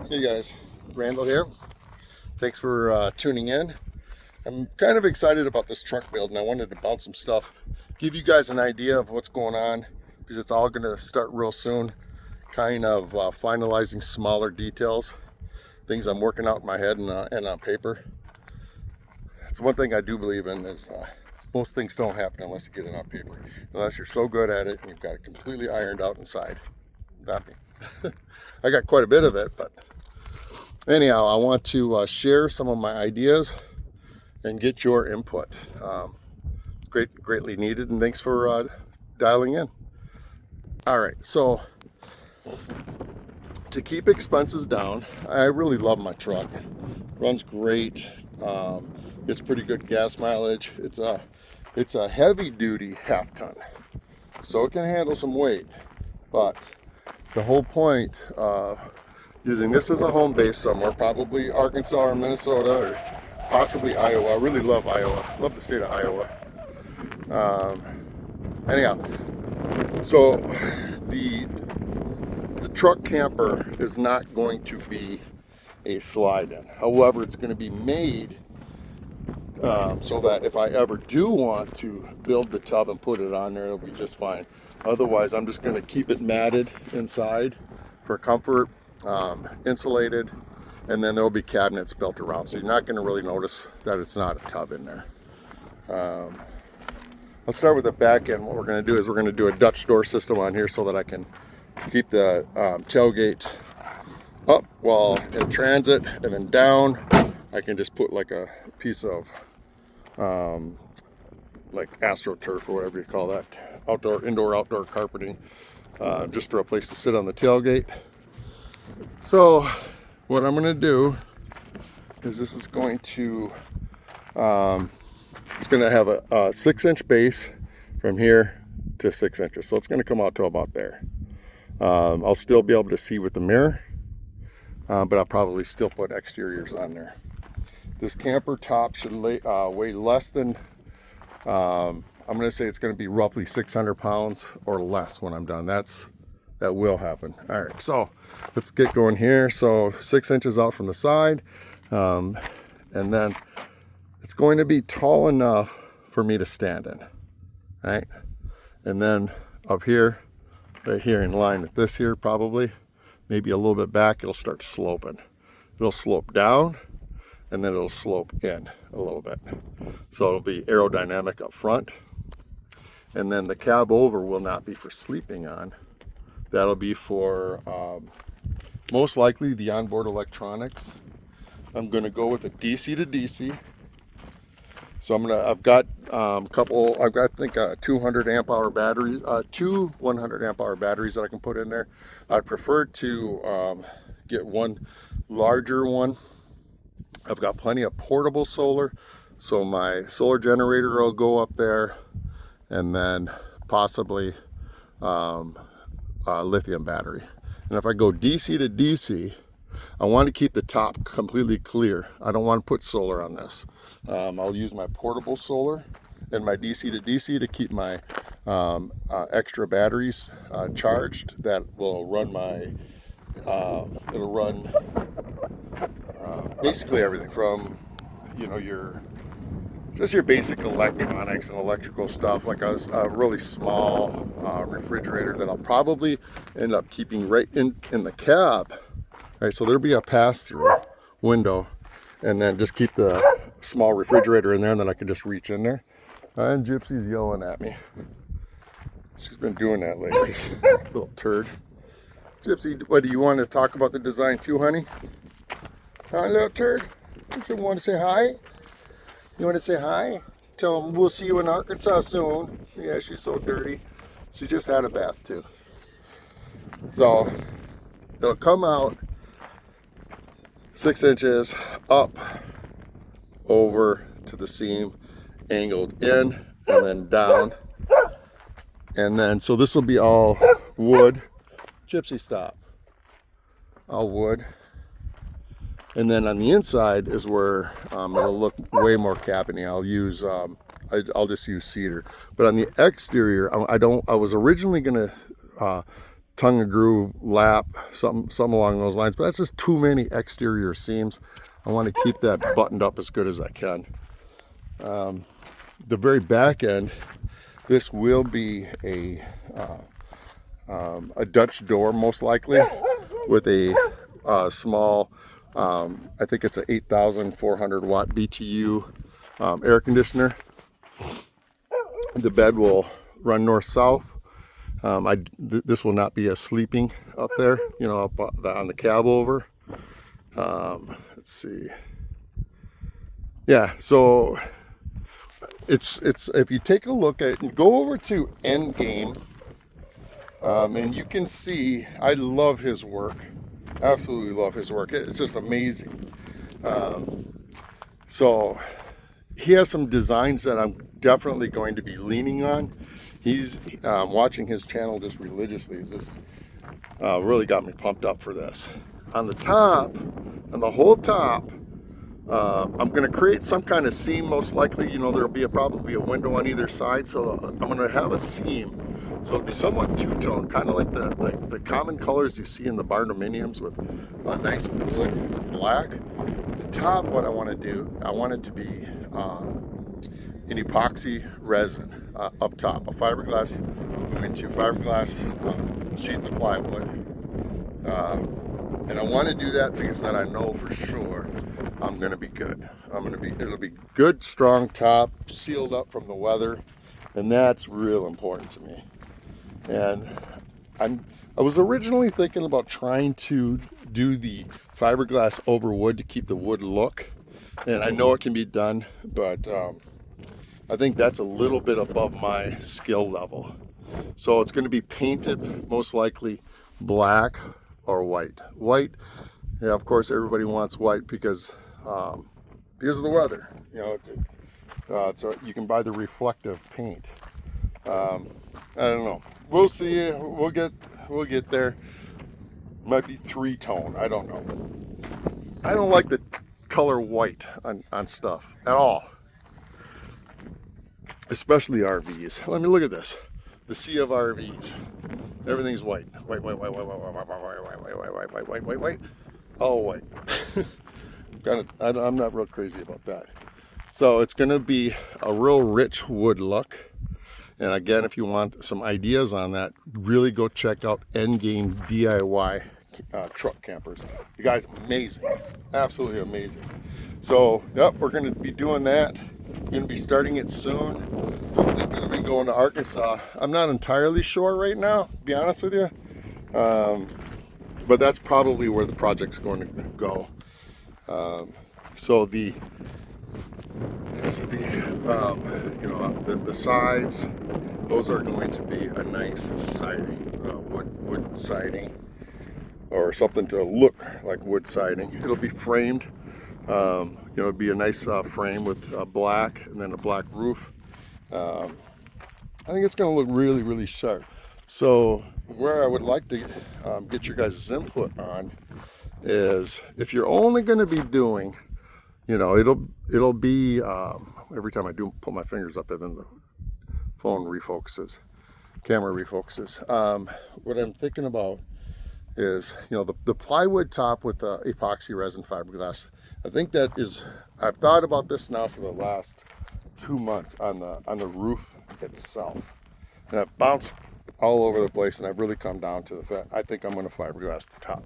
Hey guys, Randall here. Thanks for tuning in. I'm kind of excited about this truck build and I wanted to bounce some stuff, give you guys an idea of what's going on because it's all going to start real soon. Kind of finalizing smaller details, things I'm working out in my head and on paper. It's one thing I do believe in is most things don't happen unless you get it on paper. Unless you're so good at it and you've got it completely ironed out inside. Not me. I got quite a bit of it, but anyhow, I want to share some of my ideas and get your input. Greatly needed, and thanks for dialing in. All right, so to keep expenses down, I really love my truck. Runs great. It's pretty good gas mileage. It's a heavy duty half ton, so it can handle some weight. But the whole point of using this as a home base somewhere, probably Arkansas or Minnesota or possibly Iowa. I really love Iowa. Love the state of Iowa. Anyhow, so the truck camper is not going to be a slide-in. However, it's going to be made so that if I ever do want to build the tub and put it on there, it'll be just fine. Otherwise, I'm just going to keep it matted inside for comfort, insulated, and then there'll be cabinets built around. So you're not going to really notice that it's not a tub in there. Let's start with the back end. What we're going to do is we're going to do a Dutch door system on here so that I can keep the tailgate up while in transit, and then down I can just put like a piece of like AstroTurf or whatever you call that, outdoor carpeting, just for a place to sit on the tailgate. So what I'm going to do is this is going to it's going to have a 6-inch base from here to 6 inches, so it's going to come out to about there. I'll still be able to see with the mirror, but I'll probably still put exteriors on there. This camper top should weigh less than, I'm going to say it's going to be roughly 600 pounds or less when I'm done. That will happen. All right, so let's get going here. So 6 inches out from the side, and then it's going to be tall enough for me to stand in, right? And then up here, right here in line with this here, probably, maybe a little bit back, it'll start sloping. It'll slope down, and then it'll slope in a little bit. So it'll be aerodynamic up front. And then the cab over will not be for sleeping on. That'll be for most likely the onboard electronics. I'm gonna go with a DC to DC. So I've got I think 200 amp hour batteries, two 100 amp hour batteries that I can put in there. I'd prefer to get one larger one. I've got plenty of portable solar, so my solar generator will go up there, and then possibly a lithium battery. And if I go DC to DC, I want to keep the top completely clear. I don't want to put solar on this. I'll use my portable solar and my DC to DC to keep my extra batteries charged. That will run my, it'll run basically everything from, your basic electronics and electrical stuff, like a really small refrigerator that I'll probably end up keeping right in the cab. All right, so there'll be a pass-through window, and then just keep the small refrigerator in there, and then I can just reach in there. And Gypsy's yelling at me. She's been doing that lately. Little turd. Gypsy, what, do you want to talk about the design too, honey? Huh, little turd? You want to say hi? You want to say hi? Tell them we'll see you in Arkansas soon. Yeah, she's so dirty. She just had a bath too. So it'll come out 6 inches up over to the seam, angled in and then down. And then, so this will be all wood. Gypsy, stop. All wood. And then on the inside is where it'll look way more cabiny. I'll just use cedar. But on the exterior, I was originally gonna tongue and groove lap, something along those lines. But that's just too many exterior seams. I want to keep that buttoned up as good as I can. The very back end, this will be a Dutch door, most likely, with a small, I think it's an 8,400 watt BTU air conditioner. The bed will run north-south. This will not be a sleeping up there, you know, up on the cab over. Let's see. Yeah, so it's if you take a look at, go over to Endgame, and you can see, I love his work. Absolutely love his work. It's just amazing. So he has some designs that I'm definitely going to be leaning on. He's watching his channel just religiously. It's just really got me pumped up for this. On the top, on the whole top, I'm going to create some kind of seam, most likely. You know, there'll be probably a window on either side, so I'm going to have a seam. So it'll be somewhat two-tone, kind of like the common colors you see in the barndominiums with a nice wood and black. The top, what I want to do, I want it to be an epoxy resin up top, a fiberglass. I'm going to fiberglass sheets of plywood. And I want to do that because then I know for sure I'm going to be good. It'll be good, strong top, sealed up from the weather, and that's real important to me. And I was originally thinking about trying to do the fiberglass over wood to keep the wood look, and I know it can be done, but I think that's a little bit above my skill level. So it's going to be painted most likely black or white. White, yeah, of course everybody wants white because of the weather. You know, so you can buy the reflective paint. I don't know. We'll see. We'll get there. Might be three-tone. I don't know. I don't like the color white on stuff at all, especially RVs. Let me look at this. The sea of RVs. Everything's white. White. All white. I'm not real crazy about that. So it's going to be a real rich wood look. And again, if you want some ideas on that, really go check out Endgame DIY truck campers. The guy's amazing, absolutely amazing. So, yep, we're going to be doing that. We're going to be starting it soon. I'm going to be going to Arkansas. I'm not entirely sure right now, to be honest with you. But that's probably where the project's going to go. So the sides, those are going to be a nice siding, wood siding, or something to look like wood siding. It'll be framed. It'll be a nice frame with black and then a black roof. I think it's going to look really, really sharp. So where I would like to get your guys' input on is, if you're only going to be doing, it'll be every time I do put my fingers up there, then the phone refocuses, camera refocuses. What I'm thinking about is, the plywood top with the epoxy resin fiberglass. I think that is, I've thought about this now for the last 2 months on the roof itself, and I've bounced all over the place, and I've really come down to the fact I think I'm going to fiberglass the top.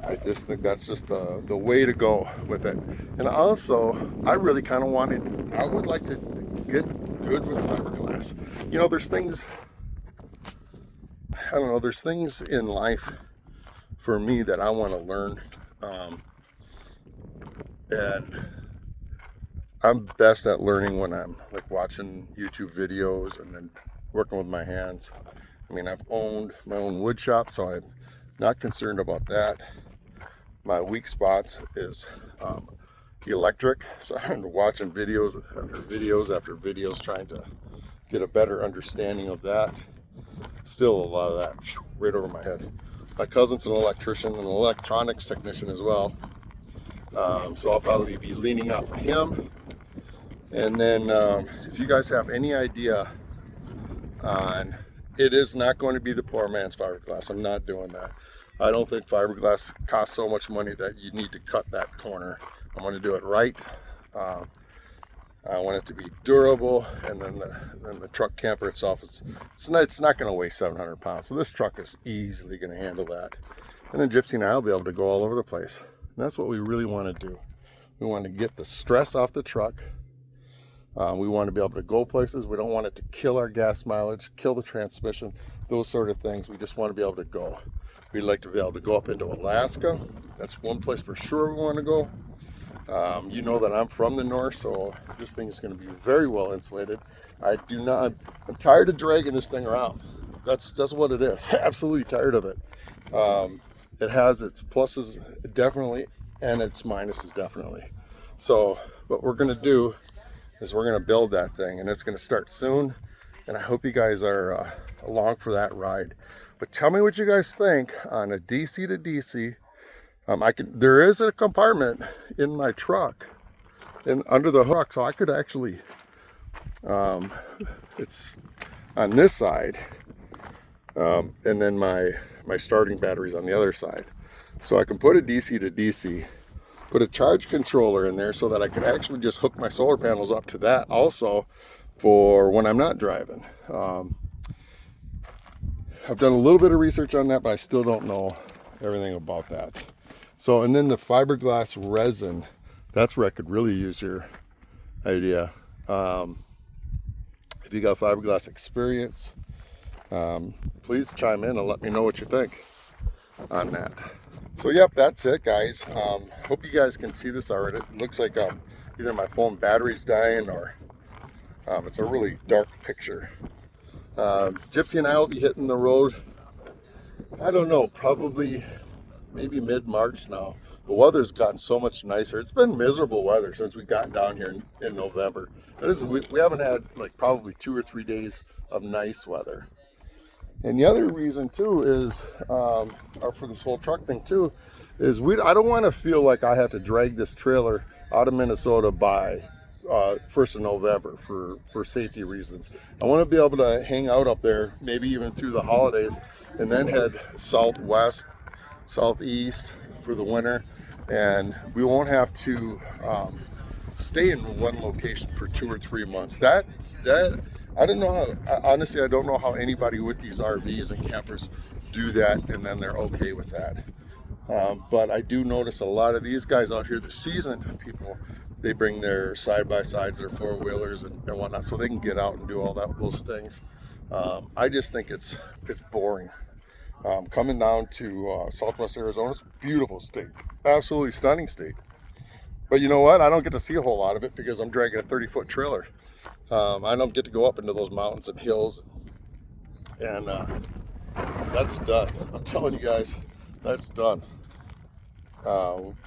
I just think that's just the way to go with it. And also, I really kind of I would like to get good with fiberglass. There's things, I don't know, there's things in life for me that I want to learn. And I'm best at learning when I'm like watching YouTube videos and then working with my hands. I mean, I've owned my own wood shop, so I'm not concerned about that. My weak spots is electric, so I'm watching videos after videos trying to get a better understanding of that. Still a lot of that right over my head. My cousin's an electrician and an electronics technician as well, so I'll probably be leaning off of him. And then if you guys have any idea on it is not going to be the poor man's fiberglass. I'm not doing that. I don't think fiberglass costs so much money that you need to cut that corner. I'm going to do it right. I want it to be durable, and then the truck camper itself it's not going to weigh 700 pounds. So this truck is easily going to handle that. And then Gypsy and I will be able to go all over the place. And that's what we really want to do. We want to get the stress off the truck. We want to be able to go places. We don't want it to kill our gas mileage, kill the transmission, those sort of things. We just want to be able to go. We'd like to be able to go up into Alaska. That's one place for sure we want to go. You know that I'm from the north, so this thing is going to be very well insulated. I'm tired of dragging this thing around. That's what it is. Absolutely tired of it. It has its pluses definitely, and its minuses definitely. So what we're going to do is we're going to build that thing, and it's going to start soon. And I hope you guys are along for that ride. But tell me what you guys think on a DC to DC. There is a compartment in my truck, under the hook, so I could actually, it's on this side, and then my starting battery's on the other side. So I can put a DC to DC, put a charge controller in there so that I could actually just hook my solar panels up to that also for when I'm not driving. I've done a little bit of research on that, but I still don't know everything about that. So, and then the fiberglass resin, that's where I could really use your idea. If you got fiberglass experience, please chime in and let me know what you think on that. So, yep, that's it, guys. Hope you guys can see this already. It looks like either my phone battery's dying or it's a really dark picture. Gypsy and I will be hitting the road, I don't know, probably maybe mid-March now. The weather's gotten so much nicer. It's been miserable weather since we got down here in November. We haven't had like probably 2 or 3 days of nice weather. And the other reason too is, or for this whole truck thing too, is I don't want to feel like I have to drag this trailer out of Minnesota by 1st of November for safety reasons. I want to be able to hang out up there, maybe even through the holidays, and then head southwest, southeast for the winter, and we won't have to stay in one location for 2 or 3 months. That I don't know how, honestly, I don't know how anybody with these RVs and campers do that and then they're okay with that. But I do notice a lot of these guys out here, the seasoned people, they bring their side-by-sides, their four-wheelers and whatnot, so they can get out and do all those things. I just think it's boring. Coming down to Southwest Arizona, it's a beautiful state, absolutely stunning state. But you know what? I don't get to see a whole lot of it because I'm dragging a 30-foot trailer. I don't get to go up into those mountains and hills, and that's done. I'm telling you guys, that's done.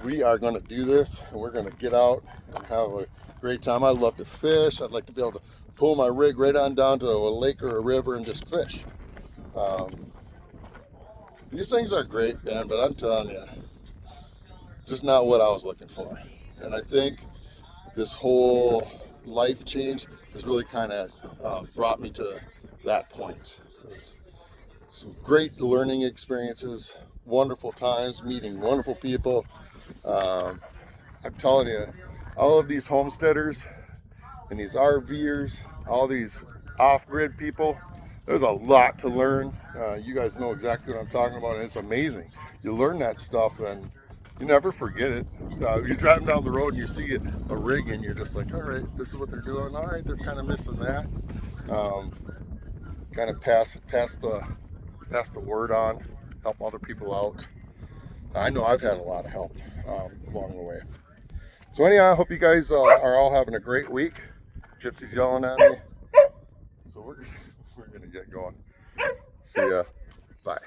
We are going to do this, and we're going to get out and have a great time. I love to fish. I'd like to be able to pull my rig right on down to a lake or a river and just fish. These things are great, man, but I'm telling you, just not what I was looking for. And I think this whole life change has really kind of brought me to that point. Some great learning experiences, wonderful times, meeting wonderful people. I'm telling you, all of these homesteaders and these RVers, all these off-grid people, there's a lot to learn. You guys know exactly what I'm talking about, and it's amazing. You learn that stuff and you never forget it. You're driving down the road and you see a rig and you're just like, all right, this is what they're doing. All right, they're kind of missing that. Kind of pass the word on, help other people out. I know I've had a lot of help along the way. So anyhow, I hope you guys are all having a great week. Gypsy's yelling at me. So we're going to get going. See ya. Bye.